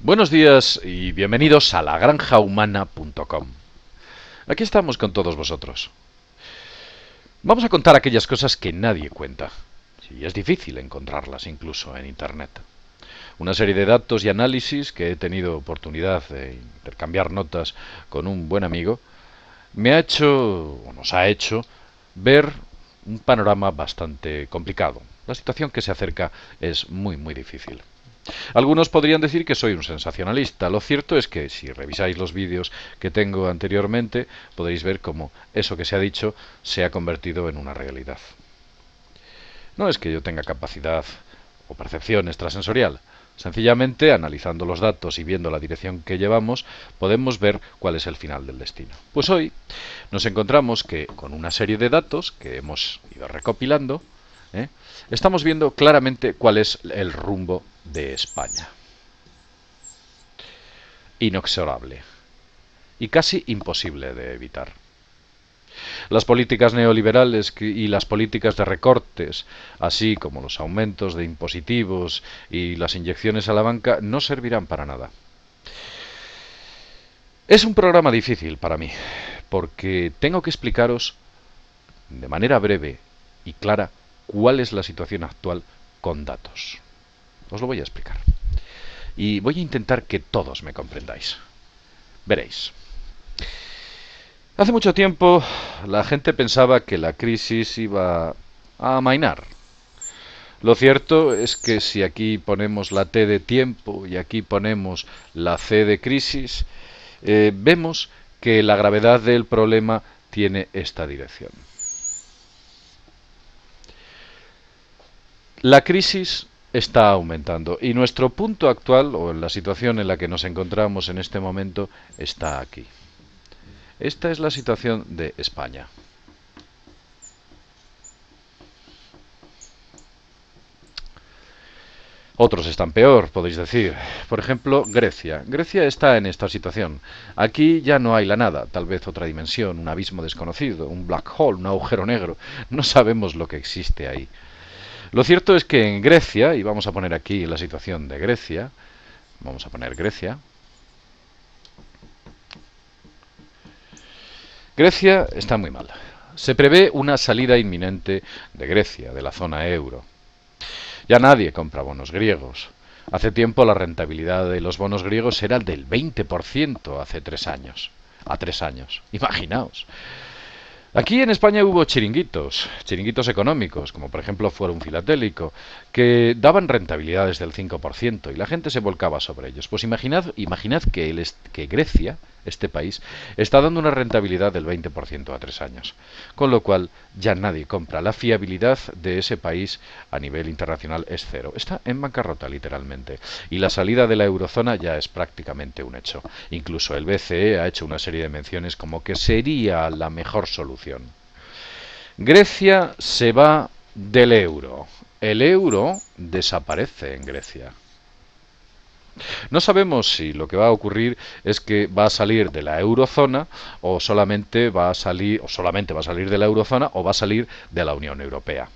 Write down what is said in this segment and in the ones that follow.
Buenos días y bienvenidos a lagranjahumana.com. Aquí estamos con todos vosotros. Vamos a contar aquellas cosas que nadie cuenta. Y es difícil encontrarlas incluso en Internet. Una serie de datos y análisis que he tenido oportunidad de intercambiar notas con un buen amigo me ha hecho, o nos ha hecho, ver un panorama bastante complicado. La situación que se acerca es muy difícil. Algunos podrían decir que soy un sensacionalista. Lo cierto es que si revisáis los vídeos que tengo anteriormente, podréis ver cómo eso que se ha dicho se ha convertido en una realidad. No es que yo tenga capacidad o percepción extrasensorial. Sencillamente, analizando los datos y viendo la dirección que llevamos, podemos ver cuál es el final del destino. Pues hoy nos encontramos que con una serie de datos que hemos ido recopilando, estamos viendo claramente cuál es el rumbo de España. Inexorable y casi imposible de evitar. Las políticas neoliberales y las políticas de recortes, así como los aumentos de impositivos y las inyecciones a la banca, no servirán para nada. Es un programa difícil para mí, porque tengo que explicaros de manera breve y clara cuál es la situación actual con datos. Os lo voy a explicar. Y voy a intentar que todos me comprendáis. Veréis. Hace mucho tiempo la gente pensaba que la crisis iba a amainar. Lo cierto es que si aquí ponemos la T de tiempo y aquí ponemos la C de crisis, vemos que la gravedad del problema tiene esta dirección. La crisis está aumentando y nuestro punto actual, o la situación en la que nos encontramos en este momento, está aquí. Esta es la situación de España. Otros están peor, podéis decir. Por ejemplo, Grecia. Grecia está en esta situación. Aquí ya no hay la nada, tal vez otra dimensión, un abismo desconocido, un black hole, un agujero negro. No sabemos lo que existe ahí. Lo cierto es que en Grecia, y vamos a poner aquí la situación de Grecia, vamos a poner Grecia. Grecia está muy mal. Se prevé una salida inminente de Grecia, de la zona euro. Ya nadie compra bonos griegos. Hace tiempo la rentabilidad de los bonos griegos era del 20% hace 3 años. A 3 años. Imaginaos. Aquí en España hubo chiringuitos económicos, como por ejemplo Fórum Filatélico, que daban rentabilidades del 5% y la gente se volcaba sobre ellos. Pues imaginad que Grecia, este país, está dando una rentabilidad del 20% a 3 años, con lo cual ya nadie compra. La fiabilidad de ese país a nivel internacional es cero. Está en bancarrota literalmente y la salida de la eurozona ya es prácticamente un hecho. Incluso el BCE ha hecho una serie de menciones como que sería la mejor solución. Grecia se va del euro. El euro desaparece en Grecia. No sabemos si lo que va a ocurrir es que va a salir de la eurozona o solamente va a salir de la eurozona o va a salir de la Unión Europea.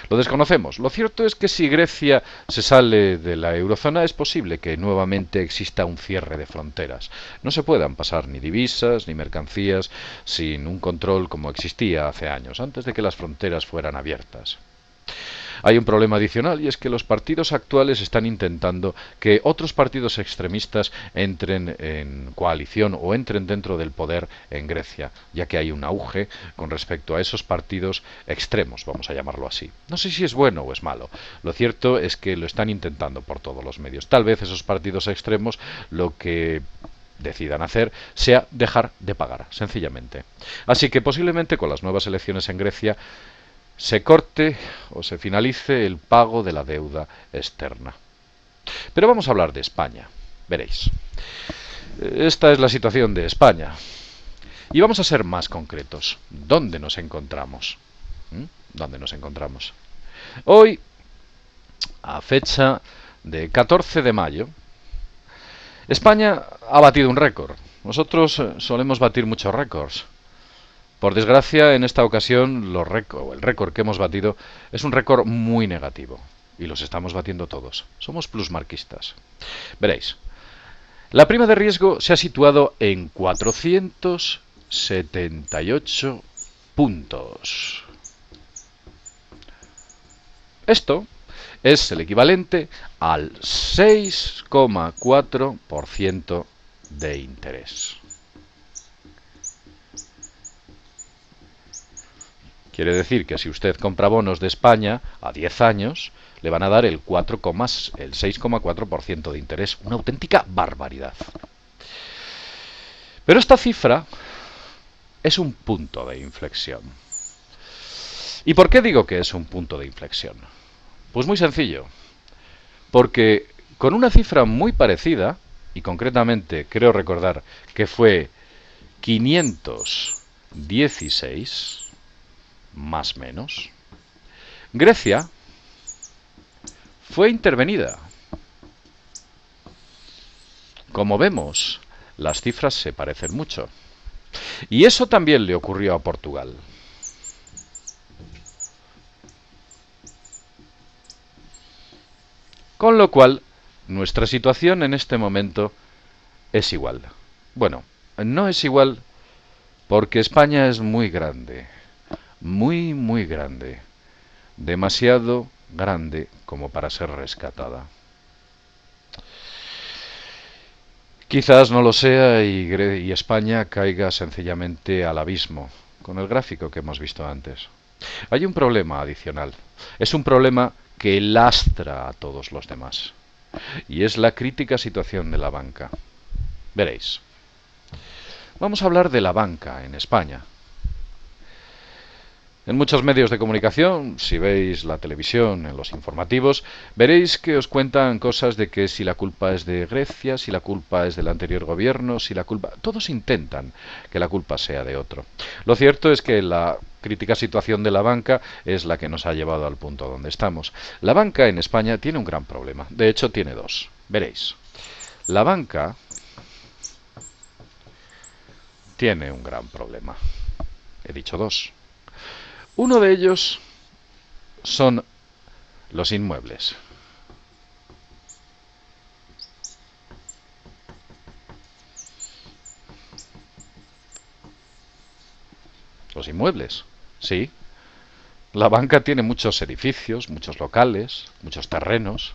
Lo desconocemos. Lo cierto es que si Grecia se sale de la eurozona es posible que nuevamente exista un cierre de fronteras. No se puedan pasar ni divisas ni mercancías sin un control como existía hace años, antes de que las fronteras fueran abiertas. Hay un problema adicional y es que los partidos actuales están intentando que otros partidos extremistas entren en coalición o entren dentro del poder en Grecia, ya que hay un auge con respecto a esos partidos extremos, vamos a llamarlo así. No sé si es bueno o es malo. Lo cierto es que lo están intentando por todos los medios. Tal vez esos partidos extremos lo que decidan hacer sea dejar de pagar, sencillamente. Así que posiblemente con las nuevas elecciones en Grecia se corte o se finalice el pago de la deuda externa. Pero vamos a hablar de España. Veréis. Esta es la situación de España. Y vamos a ser más concretos. ¿Dónde nos encontramos? ¿Dónde nos encontramos? Hoy, a fecha de 14 de mayo, España ha batido un récord. Nosotros solemos batir muchos récords. Por desgracia, en esta ocasión, el récord que hemos batido es un récord muy negativo. Y los estamos batiendo todos. Somos plusmarquistas. Veréis, La prima de riesgo se ha situado en 478 puntos. Esto es el equivalente al 6,4% de interés. Quiere decir que si usted compra bonos de España a 10 años, le van a dar el 6,4% de interés. Una auténtica barbaridad. Pero esta cifra es un punto de inflexión. ¿Y por qué digo que es un punto de inflexión? Pues muy sencillo. Porque con una cifra muy parecida, y concretamente creo recordar que fue 516, más o menos, Grecia fue intervenida. Como vemos, las cifras se parecen mucho. Y eso también le ocurrió a Portugal. Con lo cual, nuestra situación en este momento es igual. Bueno, no es igual porque España es muy grande. Muy, muy grande. Demasiado grande como para ser rescatada. Quizás no lo sea y España caiga sencillamente al abismo, con el gráfico que hemos visto antes. Hay un problema adicional. Es un problema que lastra a todos los demás. Y es la crítica situación de la banca. Veréis. Vamos a hablar de la banca en España. En muchos medios de comunicación, si veis la televisión, en los informativos, veréis que os cuentan cosas de que si la culpa es de Grecia, si la culpa es del anterior gobierno, si la culpa... Todos intentan que la culpa sea de otro. Lo cierto es que la crítica situación de la banca es la que nos ha llevado al punto donde estamos. La banca en España tiene un gran problema. De hecho, tiene dos. Veréis. La banca tiene un gran problema. He dicho dos. Uno de ellos son los inmuebles. Los inmuebles, sí. La banca tiene muchos edificios, muchos locales, muchos terrenos.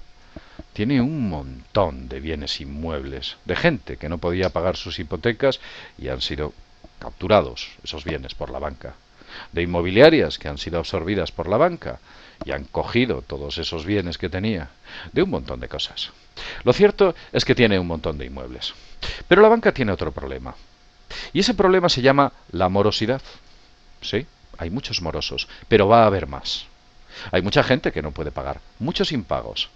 Tiene un montón de bienes inmuebles, de gente que no podía pagar sus hipotecas y han sido capturados esos bienes por la banca. De inmobiliarias que han sido absorbidas por la banca y han cogido todos esos bienes que tenía, de un montón de cosas. Lo cierto es que tiene un montón de inmuebles. Pero la banca tiene otro problema. Y ese problema se llama la morosidad. Sí, hay muchos morosos, pero va a haber más. Hay mucha gente que no puede pagar, muchos impagos.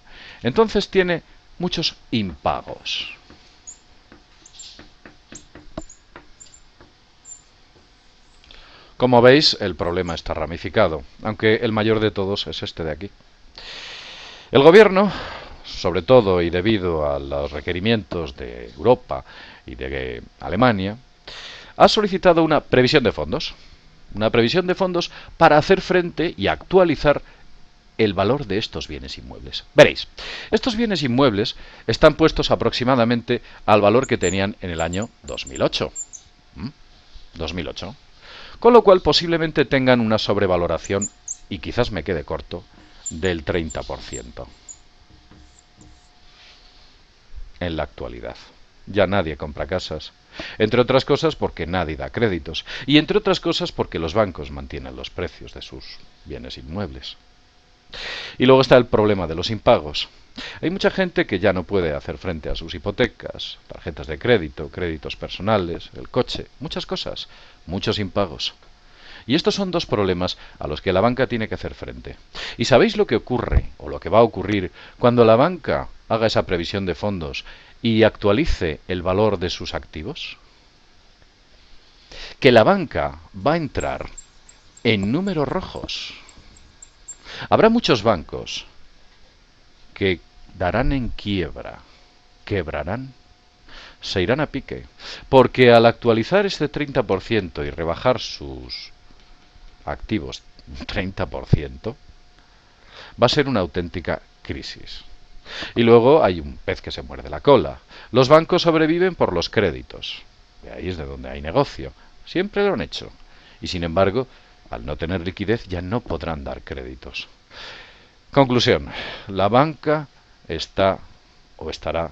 Entonces tiene muchos impagos. Como veis, el problema está ramificado, aunque el mayor de todos es este de aquí. El gobierno, sobre todo y debido a los requerimientos de Europa y de Alemania, ha solicitado una previsión de fondos. Una previsión de fondos para hacer frente y actualizar el valor de estos bienes inmuebles. Veréis, estos bienes inmuebles están puestos aproximadamente al valor que tenían en el año 2008. 2008. Con lo cual posiblemente tengan una sobrevaloración, y quizás me quede corto, del 30% en la actualidad. Ya nadie compra casas. Entre otras cosas porque nadie da créditos. Y entre otras cosas porque los bancos mantienen los precios de sus bienes inmuebles. Y luego está el problema de los impagos. Hay mucha gente que ya no puede hacer frente a sus hipotecas, tarjetas de crédito, créditos personales, el coche, muchas cosas, muchos impagos. Y estos son dos problemas a los que la banca tiene que hacer frente. ¿Y sabéis lo que ocurre, o lo que va a ocurrir, cuando la banca haga esa previsión de fondos y actualice el valor de sus activos? Que la banca va a entrar en números rojos. Habrá muchos bancos que darán en quiebra, quebrarán, se irán a pique, porque al actualizar este 30% y rebajar sus activos un 30%, va a ser una auténtica crisis. Y luego hay un pez que se muerde la cola. Los bancos sobreviven por los créditos. Y ahí es de donde hay negocio. Siempre lo han hecho. Y sin embargo, al no tener liquidez ya no podrán dar créditos. Conclusión. La banca está o estará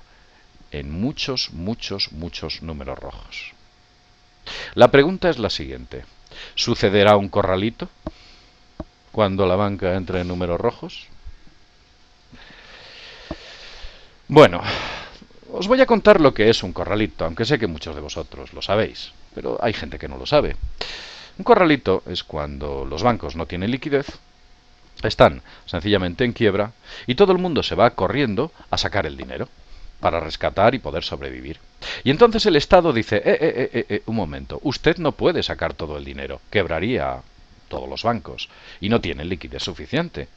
en muchos, muchos, muchos números rojos. La pregunta es la siguiente. ¿Sucederá un corralito cuando la banca entre en números rojos? Bueno, os voy a contar lo que es un corralito, aunque sé que muchos de vosotros lo sabéis, pero hay gente que no lo sabe. Un corralito es cuando los bancos no tienen liquidez, están sencillamente en quiebra y todo el mundo se va corriendo a sacar el dinero para rescatar y poder sobrevivir. Y entonces el Estado dice, un momento, usted no puede sacar todo el dinero, quebraría todos los bancos y no tienen liquidez suficiente.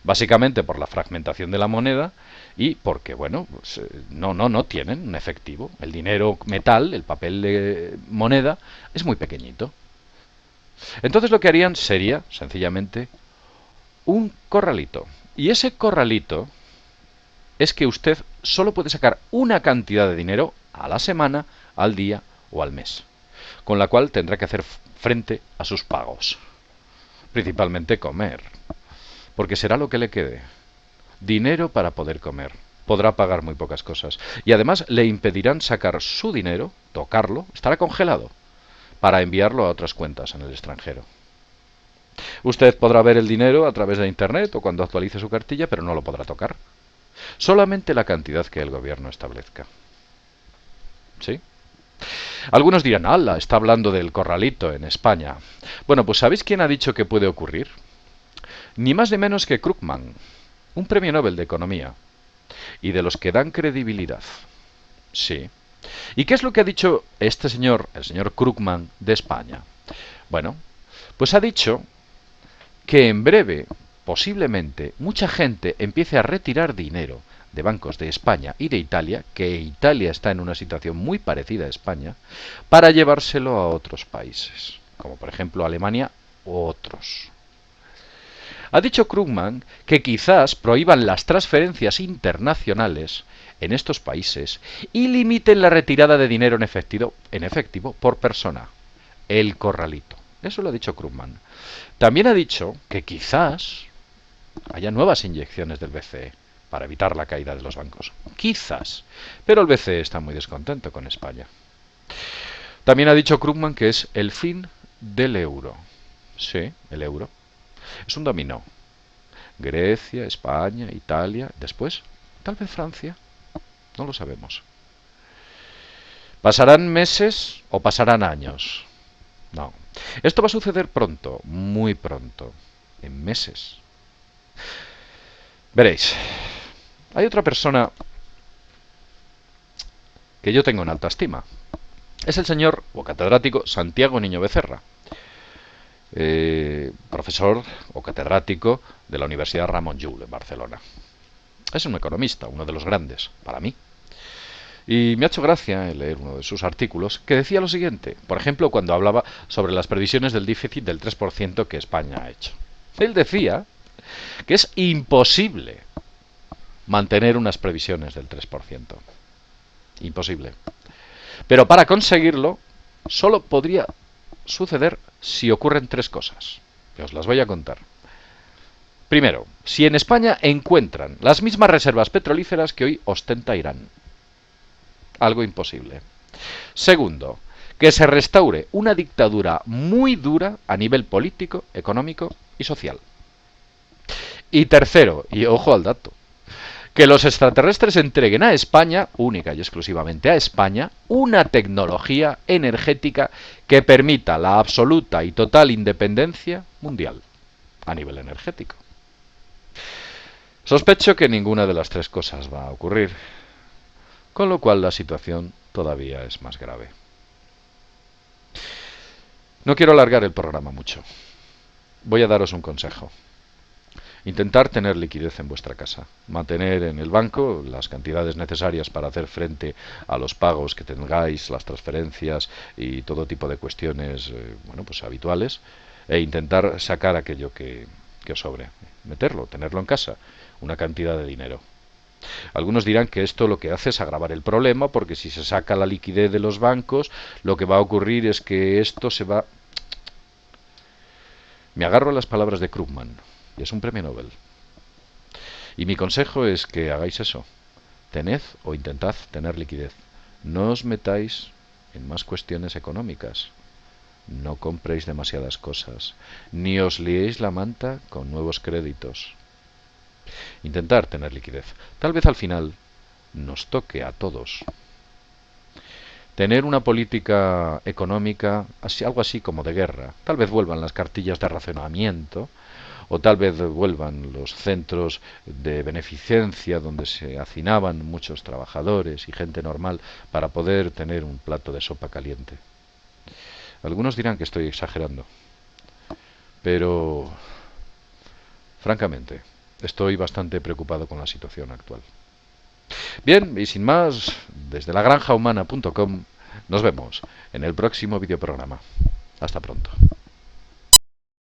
Básicamente por la fragmentación de la moneda y porque, bueno, pues, no tienen un efectivo. El dinero metal, el papel de moneda, es muy pequeñito. Entonces lo que harían sería, sencillamente, un corralito. Y ese corralito es que usted solo puede sacar una cantidad de dinero a la semana, al día o al mes, con la cual tendrá que hacer frente a sus pagos, principalmente comer, porque será lo que le quede, dinero para poder comer. Podrá pagar muy pocas cosas y además le impedirán sacar su dinero, tocarlo, estará congelado, para enviarlo a otras cuentas en el extranjero. Usted podrá ver el dinero a través de Internet o cuando actualice su cartilla, pero no lo podrá tocar. Solamente la cantidad que el gobierno establezca. ¿Sí? Algunos dirán, ¡hala! Está hablando del corralito en España. Bueno, pues ¿sabéis quién ha dicho que puede ocurrir? Ni más ni menos que Krugman, un premio Nobel de Economía, y de los que dan credibilidad. Sí. ¿Y qué es lo que ha dicho este señor, el señor Krugman, de España? Bueno, pues ha dicho que en breve, posiblemente, mucha gente empiece a retirar dinero de bancos de España y de Italia, que Italia está en una situación muy parecida a España, para llevárselo a otros países, como por ejemplo Alemania u otros. Ha dicho Krugman que quizás prohíban las transferencias internacionales en estos países y limiten la retirada de dinero en efectivo por persona. El corralito. Eso lo ha dicho Krugman. También ha dicho que quizás haya nuevas inyecciones del BCE para evitar la caída de los bancos. Quizás. Pero el BCE está muy descontento con España. También ha dicho Krugman que es el fin del euro. Sí, el euro. Es un dominó. Grecia, España, Italia, después, tal vez Francia. No lo sabemos. ¿Pasarán meses o pasarán años? No. Esto va a suceder pronto, muy pronto, en meses. Veréis, hay otra persona que yo tengo en alta estima. Es el señor o catedrático Santiago Niño Becerra, profesor o catedrático de la Universidad Ramon Llull en Barcelona. Es un economista, uno de los grandes, para mí. Y me ha hecho gracia leer uno de sus artículos que decía lo siguiente, por ejemplo, cuando hablaba sobre las previsiones del déficit del 3% que España ha hecho. Él decía que es imposible mantener unas previsiones del 3%. Imposible. Pero para conseguirlo, solo podría suceder si ocurren tres cosas, que os las voy a contar. Primero, si en España encuentran las mismas reservas petrolíferas que hoy ostenta Irán. Algo imposible. Segundo, que se restaure una dictadura muy dura a nivel político, económico y social. Y tercero, y ojo al dato, que los extraterrestres entreguen a España, única y exclusivamente a España, una tecnología energética que permita la absoluta y total independencia mundial a nivel energético. Sospecho que ninguna de las tres cosas va a ocurrir, con lo cual la situación todavía es más grave. No quiero alargar el programa mucho. Voy a daros un consejo. Intentar tener liquidez en vuestra casa, mantener en el banco las cantidades necesarias para hacer frente a los pagos que tengáis, las transferencias y todo tipo de cuestiones pues habituales, e intentar sacar aquello que os sobre, meterlo, tenerlo en casa, una cantidad de dinero. Algunos dirán que esto lo que hace es agravar el problema, porque si se saca la liquidez de los bancos, lo que va a ocurrir es que esto se va... Me agarro a las palabras de Krugman, y es un premio Nobel. Y mi consejo es que hagáis eso. Tened o intentad tener liquidez. No os metáis en más cuestiones económicas. No compréis demasiadas cosas, ni os liéis la manta con nuevos créditos. Intentar tener liquidez. Tal vez al final nos toque a todos tener una política económica, algo así como de guerra. Tal vez vuelvan las cartillas de racionamiento, o tal vez vuelvan los centros de beneficencia donde se hacinaban muchos trabajadores y gente normal para poder tener un plato de sopa caliente. Algunos dirán que estoy exagerando, pero francamente estoy bastante preocupado con la situación actual. Bien, y sin más, desde lagranjahumana.com nos vemos en el próximo videoprograma. Hasta pronto.